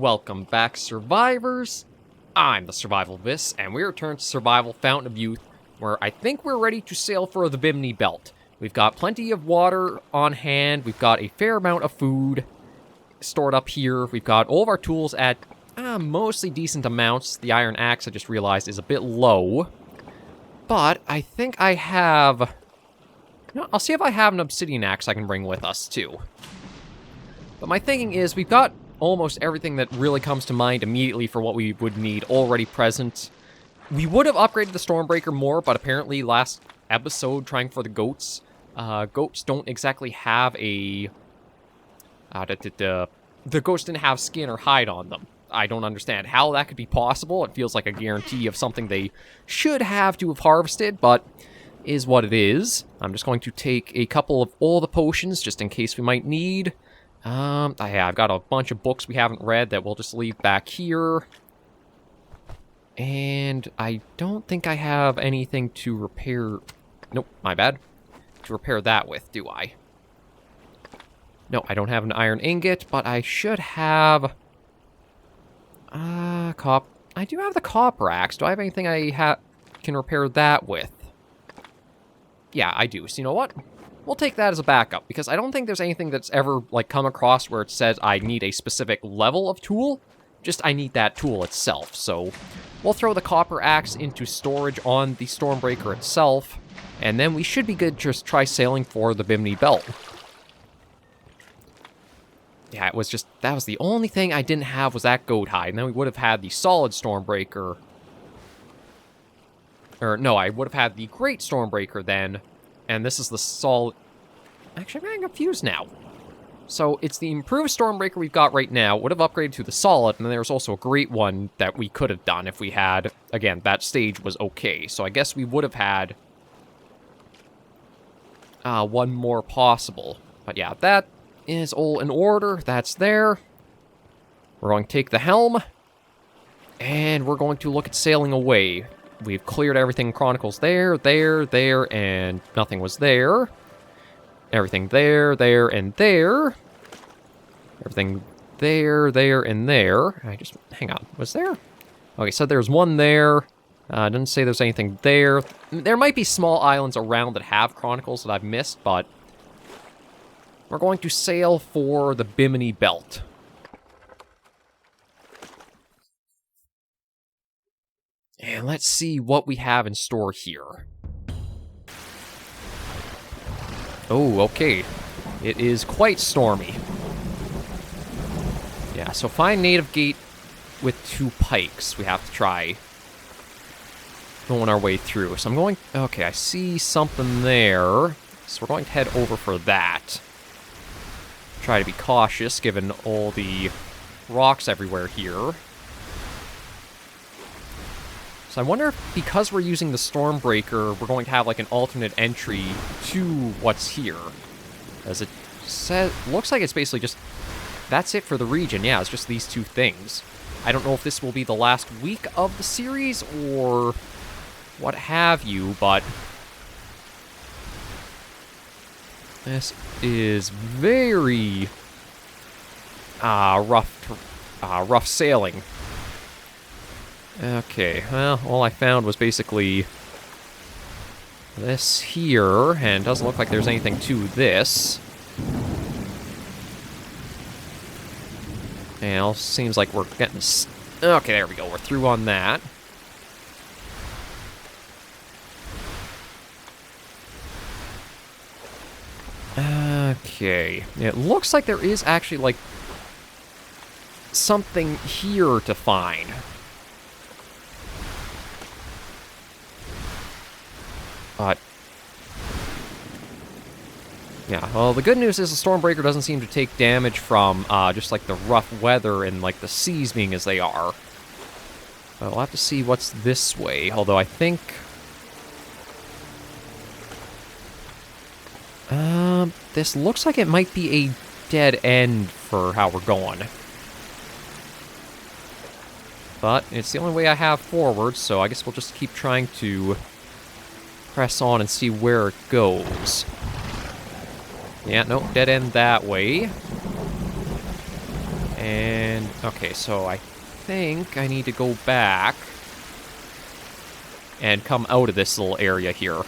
Welcome back, survivors. I'm the Survivalist, and we return to Survival Fountain of Youth, where I think we're ready to sail for the Bimini Belt. We've got plenty of water on hand, we've got a fair amount of food stored up here, we've got all of our tools at mostly decent amounts. The iron axe, I just realized, is a bit low. But I think I have... I'll see if I have an obsidian axe I can bring with us, too. But my thinking is, we've got almost everything that really comes to mind immediately for what we would need already present. We would have upgraded the Stormbreaker more, but apparently last episode, trying for the goats, goats don't exactly have a... the goats didn't have skin or hide on them. I don't understand how that could be possible. It feels like a guarantee of something they should have to have harvested, but is what it is. I'm just going to take a couple of all the potions, just in case we might need. I've got a bunch of books we haven't read that we'll just leave back here. And I don't think I have anything to repair... Nope, my bad. To repair that with, do I? No, I don't have an iron ingot, but I should have... I do have the copper axe. Do I have anything I can repair that with? Yeah, I do. So you know what? We'll take that as a backup, because I don't think there's anything that's ever, like, come across where it says I need a specific level of tool. Just I need that tool itself. So we'll throw the copper axe into storage on the Stormbreaker itself, and then we should be good to just try sailing for the Bimini Belt. Yeah, it was just, that was the only thing I didn't have was that goat hide, and then we would have had the solid Stormbreaker. Or, no, I would have had the great Stormbreaker then, and this is the solid... Actually, I'm getting confused now. So, it's the improved Stormbreaker we've got right now, would have upgraded to the solid, and there's also a great one that we could have done if we had... Again, that stage was okay, so I guess we would have had... one more possible. But yeah, that is all in order. That's there. We're going to take the helm, and we're going to look at sailing away. We've cleared everything in Chronicles there, and nothing was there. Everything there, and there. Everything there, and there. Hang on, was there? Okay, so there's one there. Didn't say there's anything there. There might be small islands around that have Chronicles that I've missed, but... We're going to sail for the Bimini Belt. And let's see what we have in store here. Oh, okay. It is quite stormy. Yeah, so find native gate with 2 pikes. We have to try going our way through. So I'm going... Okay, I see something there. So we're going to head over for that. Try to be cautious, given all the rocks everywhere here. So I wonder if, because we're using the Stormbreaker, we're going to have, like, an alternate entry to what's here. As it says... Looks like it's basically just... That's it for the region, yeah, it's just these 2 things. I don't know if this will be the last week of the series, or what have you, but... This is very rough sailing. Okay, well, all I found was basically this here, and it doesn't look like there's anything to this. And it seems like we're getting... Okay, there we go, we're through on that. Okay, it looks like there is actually, like, something here to find. But... Yeah, well, the good news is the Stormbreaker doesn't seem to take damage from, just, like, the rough weather and, like, the seas being as they are. But we'll have to see what's this way, although I think... This looks like it might be a dead end for how we're going. But it's the only way I have forward, so I guess we'll just keep trying to press on and see where it goes. Yeah, nope, dead end that way. And, okay, so I think I need to go back and come out of this little area here.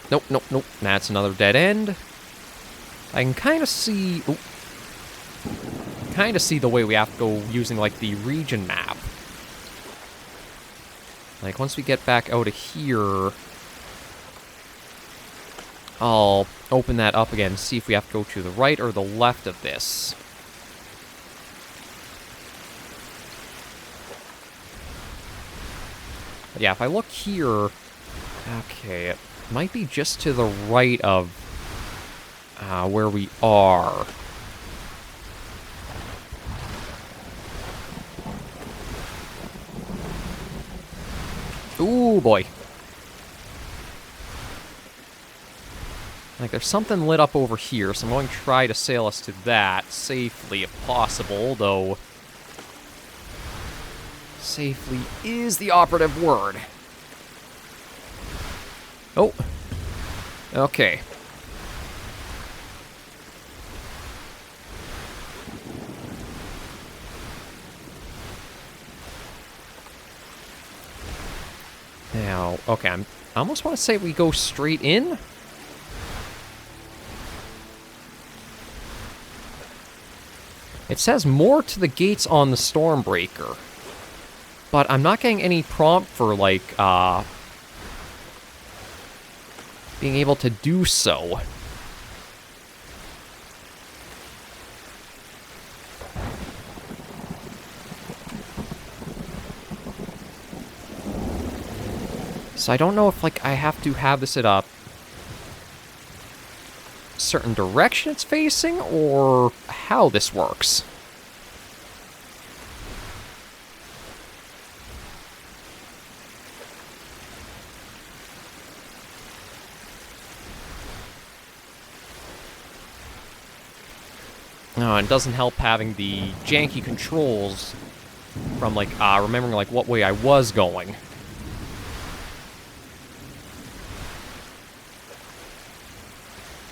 Nope, nope, nope. That's another dead end. I can kind of see... Oop, kind of see the way we have to go using, like, the region map. Like, once we get back out of here, I'll open that up again and see if we have to go to the right or the left of this. But yeah, if I look here... Okay, it might be just to the right of where we are. Ooh, boy. Like, there's something lit up over here, so I'm going to try to sail us to that safely if possible, though... Safely is the operative word. Oh. Okay. Now, okay, I almost want to say we go straight in. It says more to the gates on the Stormbreaker, but I'm not getting any prompt for, like, being able to do so. So I don't know if, like, I have to have this at a certain direction it's facing, or how this works. Oh, and it doesn't help having the janky controls from, like, remembering, like, what way I was going.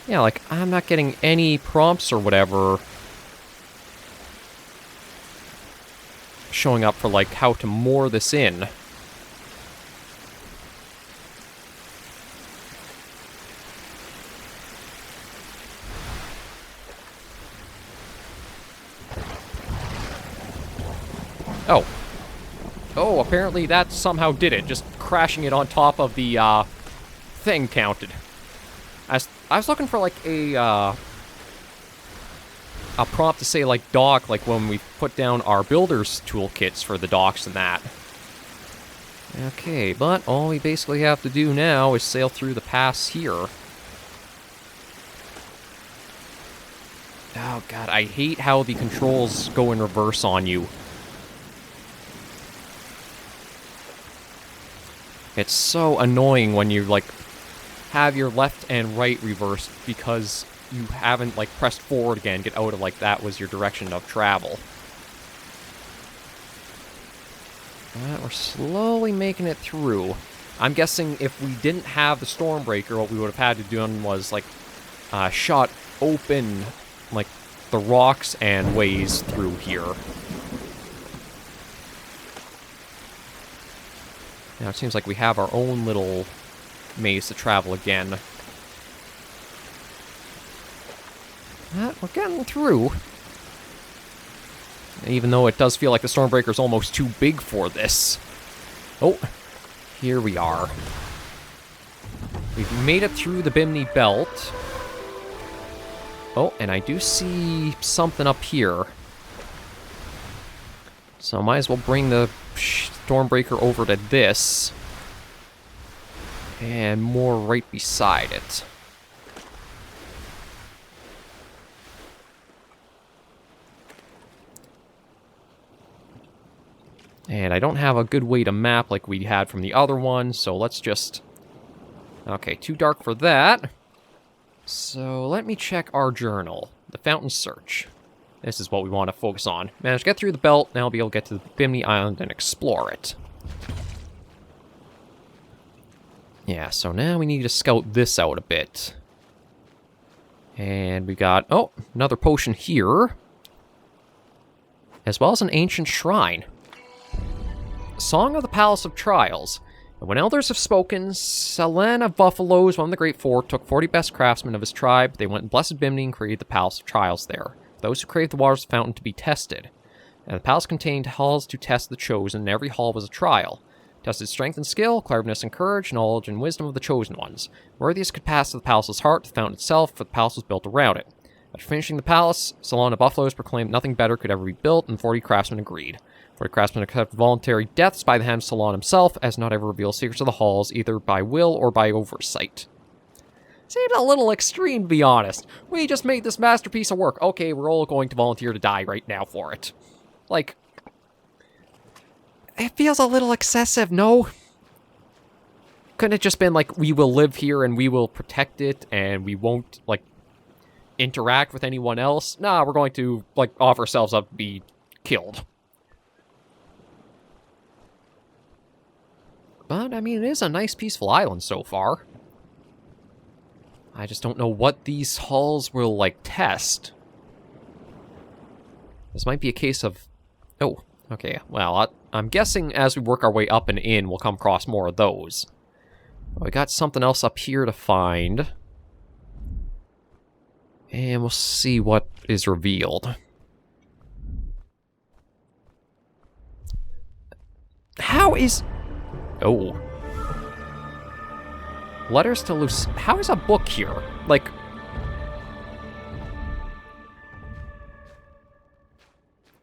Yeah, like, I'm not getting any prompts or whatever showing up for, like, how to moor this in. Oh. Oh, apparently that somehow did it. Just crashing it on top of the, thing counted. I was looking for, like, a prompt to say, like, dock, like when we put down our builder's toolkits for the docks and that. Okay, but all we basically have to do now is sail through the pass here. Oh, God, I hate how the controls go in reverse on you. It's so annoying when you, like, have your left and right reversed because you haven't, like, pressed forward again, get out of, like, that was your direction of travel. We're slowly making it through. I'm guessing if we didn't have the Stormbreaker, what we would have had to do was, like, shot open, like, the rocks and ways through here. Now it seems like we have our own little maze to travel again. But we're getting through. Even though it does feel like the Stormbreaker's almost too big for this. Oh, here we are. We've made it through the Bimini Belt. Oh, and I do see something up here. So I might as well bring the Stormbreaker over to this. And more right beside it. And I don't have a good way to map like we had from the other one, so let's just... Okay, too dark for that. So let me check our journal. The Fountain Search. This is what we want to focus on. Manage to get through the belt, now I'll be able to get to the Bimini Island and explore it. Yeah, so now we need to scout this out a bit. And we got, oh, another potion here. As well as an ancient shrine. Song of the Palace of Trials. When elders have spoken, Selen of Buffaloes, one of the Great Four, took 40 best craftsmen of his tribe. They went in Blessed Bimini and created the Palace of Trials there. Those who craved the waters of the fountain to be tested. And the palace contained halls to test the chosen, and every hall was a trial. Tested strength and skill, cleverness and courage, knowledge and wisdom of the chosen ones. Worthiest could pass to the palace's heart, the fountain itself, for the palace was built around it. After finishing the palace, Selen of Buffaloes proclaimed nothing better could ever be built, and 40 craftsmen agreed. 40 craftsmen accepted voluntary deaths by the hand of Selen himself, as not ever reveal secrets of the halls, either by will or by oversight. Seems a little extreme, to be honest. We just made this masterpiece of work. Okay, we're all going to volunteer to die right now for it. Like, it feels a little excessive, no? Couldn't it just been like, we will live here and we will protect it and we won't, like, interact with anyone else? Nah, we're going to, like, offer ourselves up to be killed. But, I mean, it is a nice, peaceful island so far. I just don't know what these halls will, like, test. This might be a case of... Oh, okay, well, I'm guessing as we work our way up and in, we'll come across more of those. We got something else up here to find. And we'll see what is revealed. How is... Oh. Letters to Lucy. How is a book here? Like...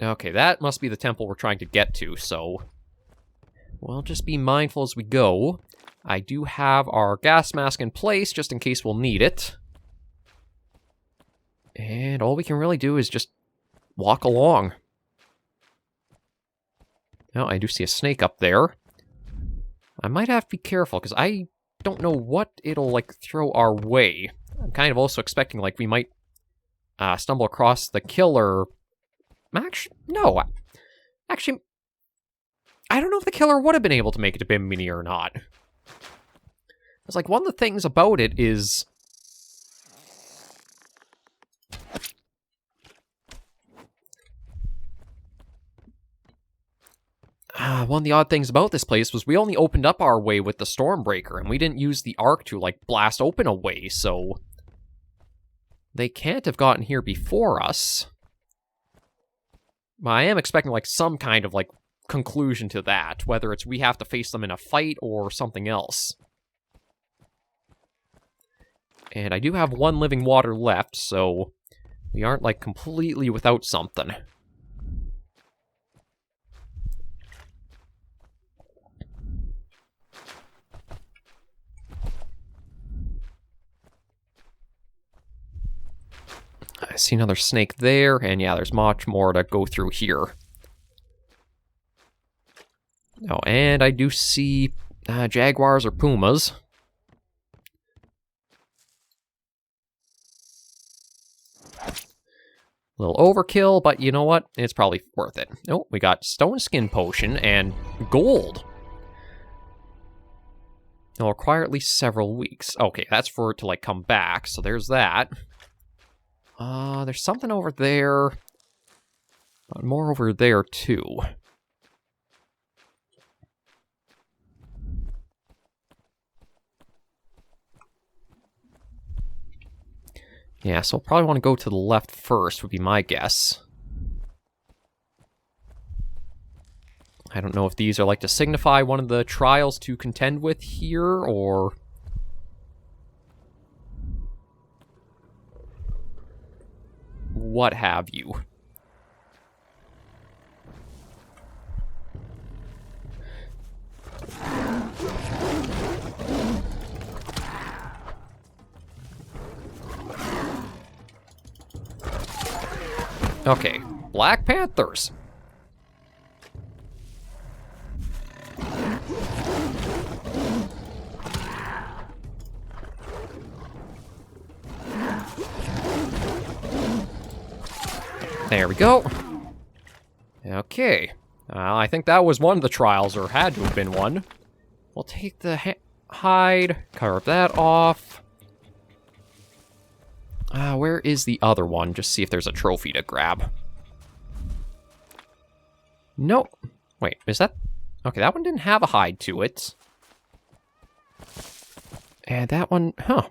Okay, that must be the temple we're trying to get to, so... We'll just be mindful as we go. I do have our gas mask in place, just in case we'll need it. And all we can really do is just walk along. Oh, I do see a snake up there. I might have to be careful, because I don't know what it'll, like, throw our way. I'm kind of also expecting, like, we might stumble across the killer... Actually, no. Actually, I don't know if the killer would have been able to make it to Bimini or not. It's like, one of the things about it is... one of the odd things about this place was we only opened up our way with the Stormbreaker, and we didn't use the arc to, like, blast open a way, so... They can't have gotten here before us. But I am expecting, like, some kind of, like, conclusion to that, whether it's we have to face them in a fight or something else. And I do have one living water left, so we aren't, like, completely without something. I see another snake there, and yeah, there's much more to go through here. Oh, and I do see jaguars or pumas. A little overkill, but you know what? It's probably worth it. Oh, we got stone skin potion and gold. It'll require at least several weeks. Okay, that's for it to, like, come back, so there's that. There's something over there. More over there, too. Yeah, so I'll probably want to go to the left first, would be my guess. I don't know if these are, like, to signify one of the trials to contend with here, or... what have you. Okay, Black Panthers. There we go. Okay. I think that was one of the trials, or had to have been one. We'll take the hide. Carve that off. Where is the other one? Just see if there's a trophy to grab. Nope. Wait, is that... Okay, that one didn't have a hide to it. And that one... Huh.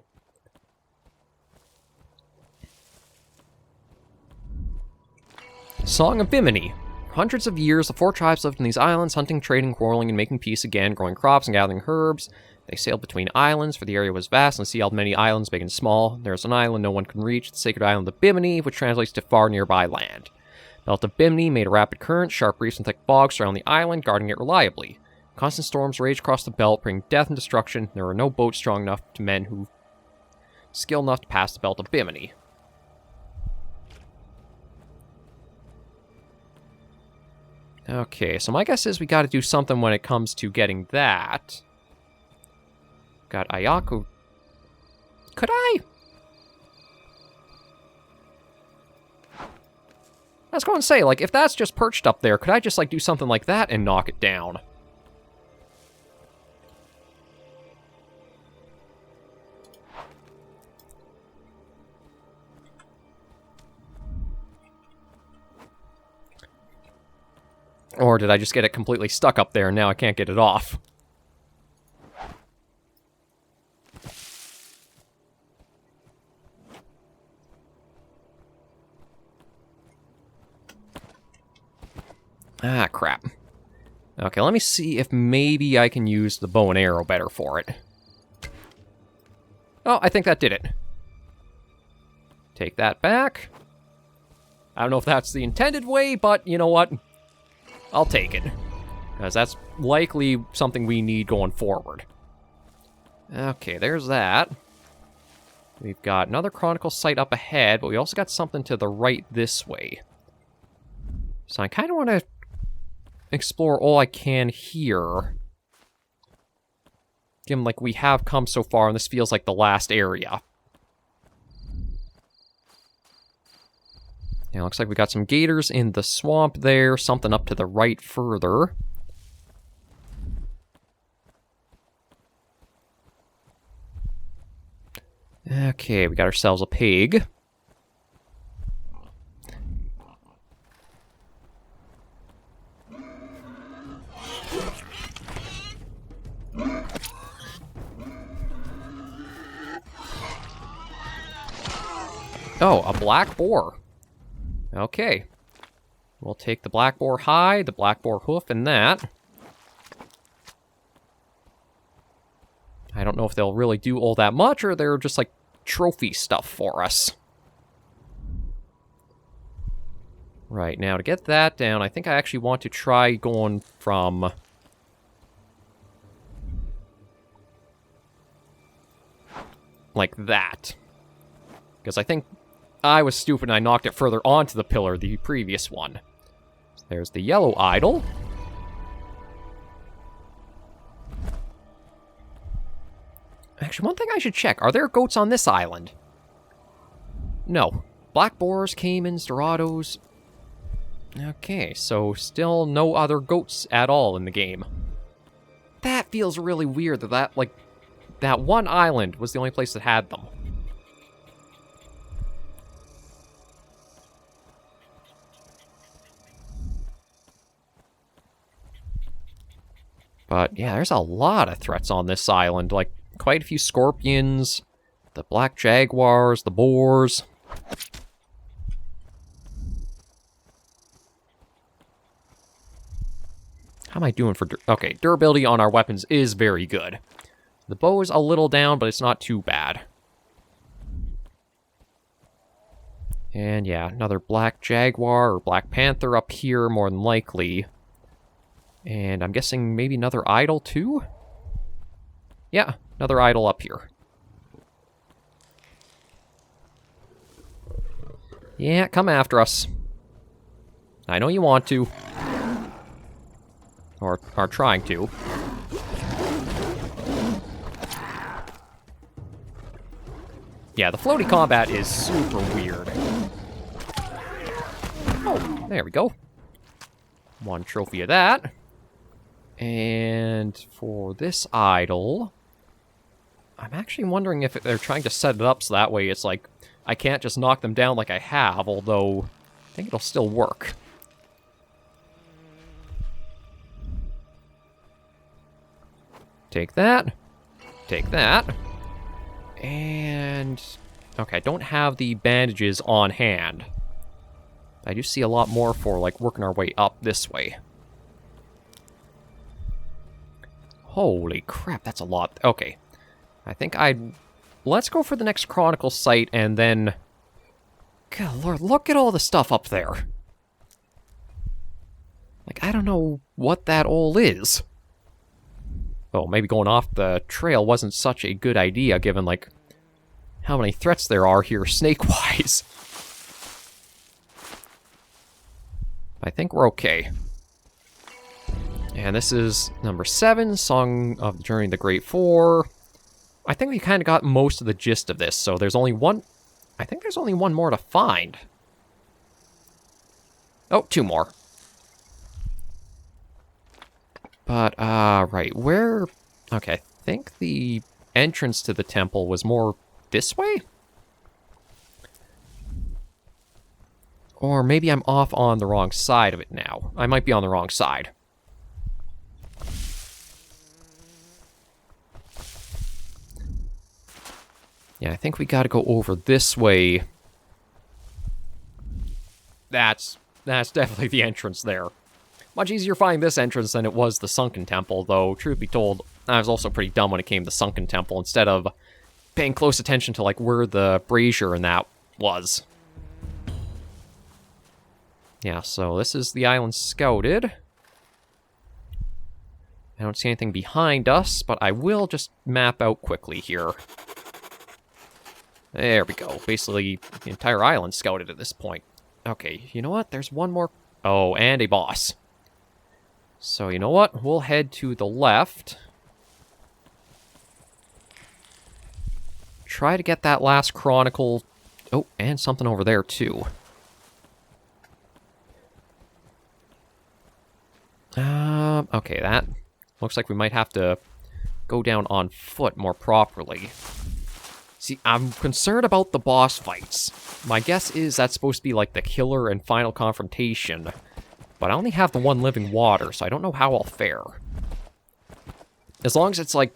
Song of Bimini. For hundreds of years, the four tribes lived in these islands, hunting, trading, quarreling, and making peace again, growing crops and gathering herbs. They sailed between islands, for the area was vast, and the sea held many islands, big and small. There is an island no one can reach, the sacred island of Bimini, which translates to far nearby land. The belt of Bimini made a rapid current, sharp reefs and thick bogs surround the island, guarding it reliably. Constant storms raged across the belt, bringing death and destruction. There were no boats strong enough to men who skilled enough to pass the belt of Bimini. Okay, so my guess is we gotta do something when it comes to getting that. Got Ayako. Could I? I was going to say, like, if that's just perched up there, could I just, like, do something like that and knock it down? Or did I just get it completely stuck up there and now I can't get it off? Ah, crap. Okay, let me see if maybe I can use the bow and arrow better for it. Oh, I think that did it. Take that back. I don't know if that's the intended way, but you know what? I'll take it. Because that's likely something we need going forward. Okay, there's that. We've got another Chronicle site up ahead, but we also got something to the right this way. So I kind of want to explore all I can here. Given, like, we have come so far, and this feels like the last area. Yeah, looks like we got some gators in the swamp there, something up to the right further. Okay, we got ourselves a pig. Oh, a black boar. Okay. We'll take the black boar hide, the black boar hoof, and that. I don't know if they'll really do all that much, or they're just, like, trophy stuff for us. Right, now to get that down, I think I actually want to try going from... like that. Because I think I was stupid and I knocked it further onto the pillar, the previous one. So there's the yellow idol. Actually, one thing I should check. Are there goats on this island? No. Black boars, caimans, dorados. Okay, so still no other goats at all in the game. That feels really weird that, like, that one island was the only place that had them. But, yeah, there's a lot of threats on this island. Like, quite a few scorpions, the black jaguars, the boars. How am I doing for... Okay, durability on our weapons is very good. The bow is a little down, but it's not too bad. And, yeah, another black jaguar or black panther up here, more than likely. And I'm guessing maybe another idol, too? Yeah, another idol up here. Yeah, come after us. I know you want to. Or are trying to. Yeah, the floaty combat is super weird. Oh, there we go. One trophy of that. And for this idol, I'm actually wondering if they're trying to set it up so that way it's like, I can't just knock them down like I have, although I think it'll still work. Take that. Take that. And... okay, I don't have the bandages on hand. I do see a lot more for, like, working our way up this way. Holy crap, that's a lot. Okay. I think let's go for the next Chronicle site, and then... good lord, look at all the stuff up there. Like, I don't know what that all is. Oh, maybe going off the trail wasn't such a good idea, given, like, how many threats there are here snake-wise. I think we're okay. And this is number 7, Song of the Journey of the Great Four. I think we kind of got most of the gist of this, so there's only one... I think there's only one more to find. Oh, 2 more. But, right, where... okay, I think the entrance to the temple was more this way? Or maybe I'm off on the wrong side of it now. I might be on the wrong side. Yeah, I think we gotta go over this way. That's definitely the entrance there. Much easier finding this entrance than it was the Sunken Temple, though, truth be told, I was also pretty dumb when it came to the Sunken Temple, instead of paying close attention to, like, where the brazier and that was. Yeah, so this is the island scouted. I don't see anything behind us, but I will just map out quickly here. There we go. Basically, the entire island scouted at this point. Okay, you know what? There's one more... oh, and a boss. So, you know what? We'll head to the left. Try to get that last Chronicle... oh, and something over there, too. Okay, that looks like we might have to go down on foot more properly. See, I'm concerned about the boss fights. My guess is that's supposed to be like the killer and final confrontation. But I only have the one living water, so I don't know how I'll fare. As long as it's like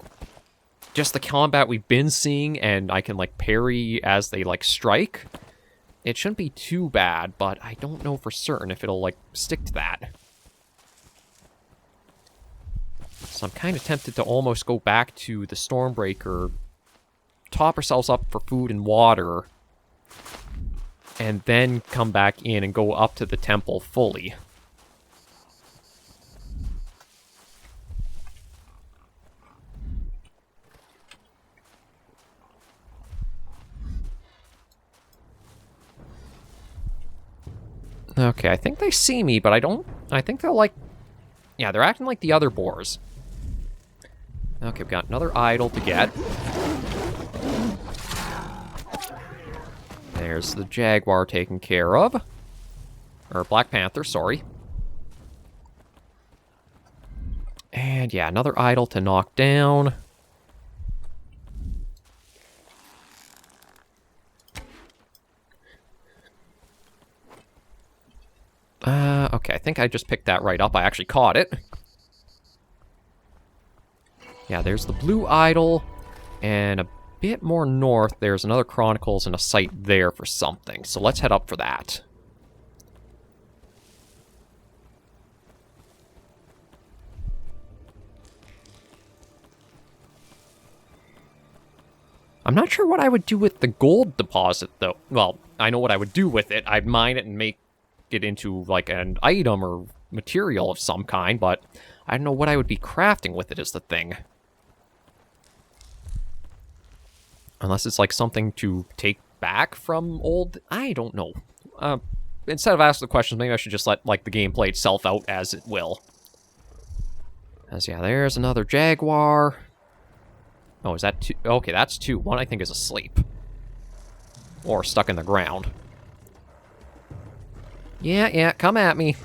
just the combat we've been seeing and I can like parry as they like strike, it shouldn't be too bad, but I don't know for certain if it'll like stick to that. So I'm kind of tempted to almost go back to the Stormbreaker, top ourselves up for food and water, and then come back in and go up to the temple fully. Okay, I think they see me, but I think they'll like... yeah, they're acting like the other boars. Okay, we've got another idol to get. There's the jaguar taken care of. Or Black Panther, sorry. And yeah, another idol to knock down. Okay, I think I just picked that right up. I actually caught it. Yeah, there's the blue idol, and a bit more north, there's another Chronicles and a site there for something. So let's head up for that. I'm not sure what I would do with the gold deposit, though. Well, I know what I would do with it. I'd mine it and make it into, like, an item or material of some kind, but I don't know what I would be crafting with it is the thing. Unless it's, like, something to take back from old... I don't know. Instead of asking the questions, maybe I should just let, like, the game play itself out as it will. As, yeah, there's another jaguar. Oh, is that two? Okay, that's two. One, I think, is asleep. Or stuck in the ground. Yeah, come at me.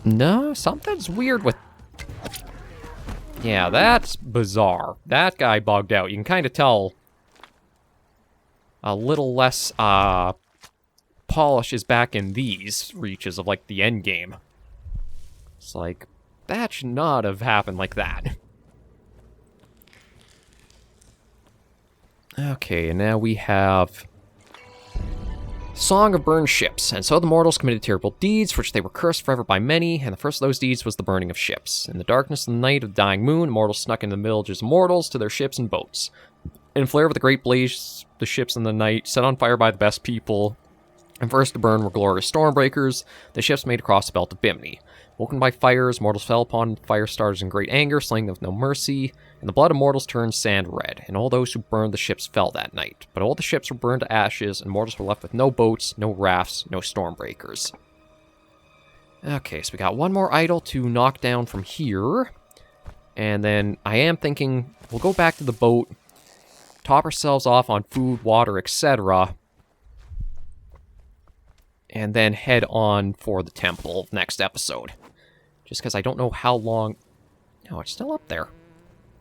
No, something's weird with... Yeah, that's bizarre. That guy bugged out. You can kind of tell a little less polish is back in these reaches of, like, the end game. It's like, that should not have happened like that. Okay, and now we have Song of Burned Ships. And so the mortals committed terrible deeds, for which they were cursed forever by many, and the first of those deeds was the burning of ships. In the darkness of the night of the dying moon, mortals snuck into the villages of mortals to their ships and boats. In flare with a great blaze, the ships in the night, set on fire by the best people, and first to burn were glorious Stormbreakers, the ships made across the belt of Bimini. Woken by fires, mortals fell upon fire starters in great anger, slaying them with no mercy, and the blood of mortals turned sand red, and all those who burned the ships fell that night. But all the ships were burned to ashes, and mortals were left with no boats, no rafts, no Stormbreakers. Okay, so we got one more idol to knock down from here, and then I am thinking we'll go back to the boat, top ourselves off on food, water, etc., and then head on for the temple next episode. Just because I don't know how long... Oh, it's still up there.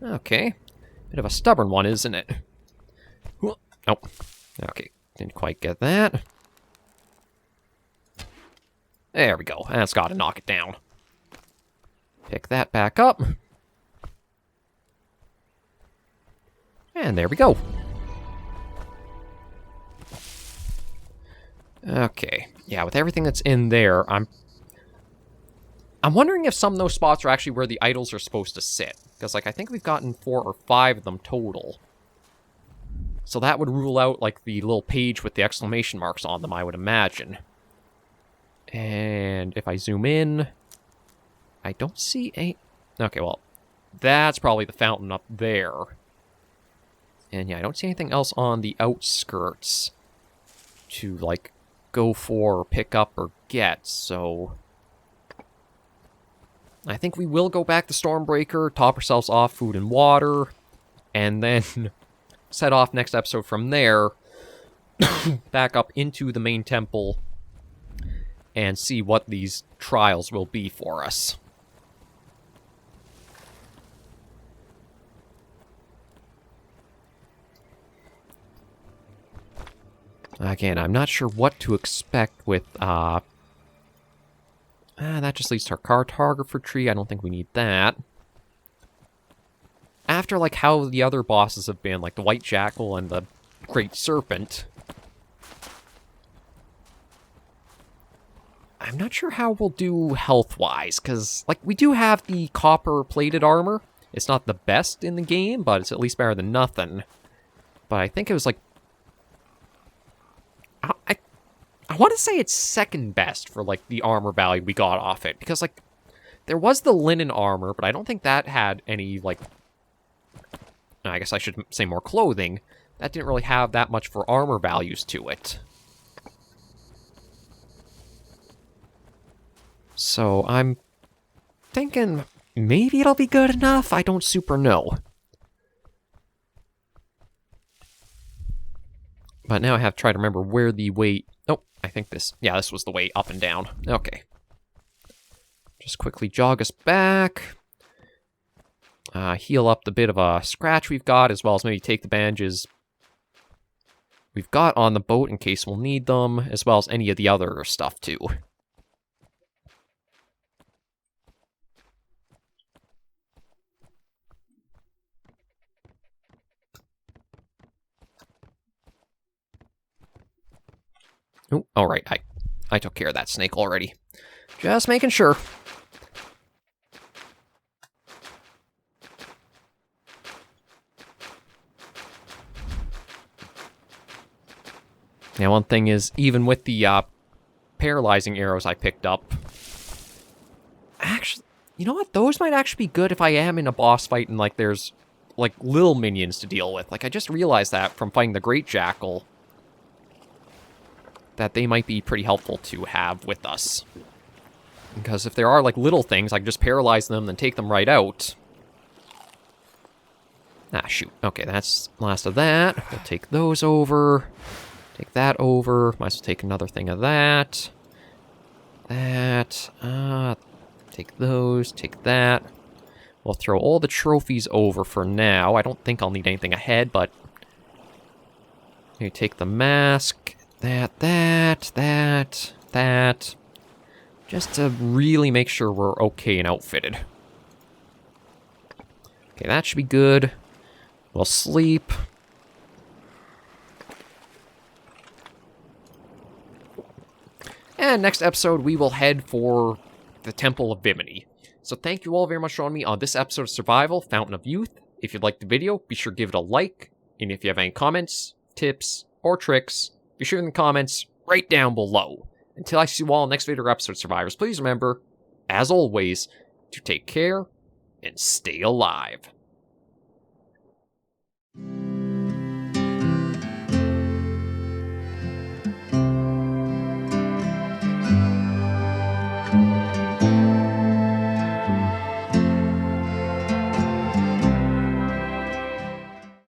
Okay. Bit of a stubborn one, isn't it? Oh. Okay. Didn't quite get that. There we go. That's got to knock it down. Pick that back up. And there we go. Okay. Yeah, with everything that's in there, I'm wondering if some of those spots are actually where the idols are supposed to sit. Because, like, I think we've gotten 4 or 5 of them total. So that would rule out, like, the little page with the exclamation marks on them, I would imagine. And if I zoom in, I don't see a... Okay, well, that's probably the fountain up there. And yeah, I don't see anything else on the outskirts to, like, go for or pick up or get, so... I think we will go back to Stormbreaker, top ourselves off food and water, and then set off next episode from there, back up into the main temple, and see what these trials will be for us. Again, I'm not sure what to expect with, that just leads to our cartographer tree. I don't think we need that. After, like, how the other bosses have been, like the White Jackal and the Great Serpent, I'm not sure how we'll do health-wise, because, like, we do have the copper-plated armor. It's not the best in the game, but it's at least better than nothing. But I think it was, like... I want to say it's second best for, like, the armor value we got off it. Because, like, there was the linen armor, but I don't think that had any, like... I guess I should say more clothing. That didn't really have that much for armor values to it. So, I'm thinking maybe it'll be good enough? I don't super know. But now I have to try to remember where the way... Oh, I think this... Yeah, this was the way up and down. Okay. Just quickly jog us back. Heal up the bit of a scratch we've got, as well as maybe take the bandages we've got on the boat in case we'll need them, as well as any of the other stuff, too. Oh, alright, I took care of that snake already. Just making sure. Now, one thing is, even with the paralyzing arrows I picked up... Actually, you know what? Those might actually be good if I am in a boss fight and, like, there's, like, little minions to deal with. Like, I just realized that from fighting the Great Jackal, that they might be pretty helpful to have with us. Because if there are, like, little things, I can just paralyze them and take them right out. Ah, shoot. Okay, that's the last of that. We'll take those over. Take that over. Might as well take another thing of that. That. Take those, take that. We'll throw all the trophies over for now. I don't think I'll need anything ahead, but... You take the mask, that. Just to really make sure we're okay and outfitted. Okay, that should be good. We'll sleep. And next episode, we will head for the Temple of Bimini. So thank you all very much for joining me on this episode of Survival, Fountain of Youth. If you liked the video, be sure to give it a like. And if you have any comments, tips, or tricks, be sure in the comments right down below. Until I see you all in the next video or episode of Survivors, please remember, as always, to take care and stay alive.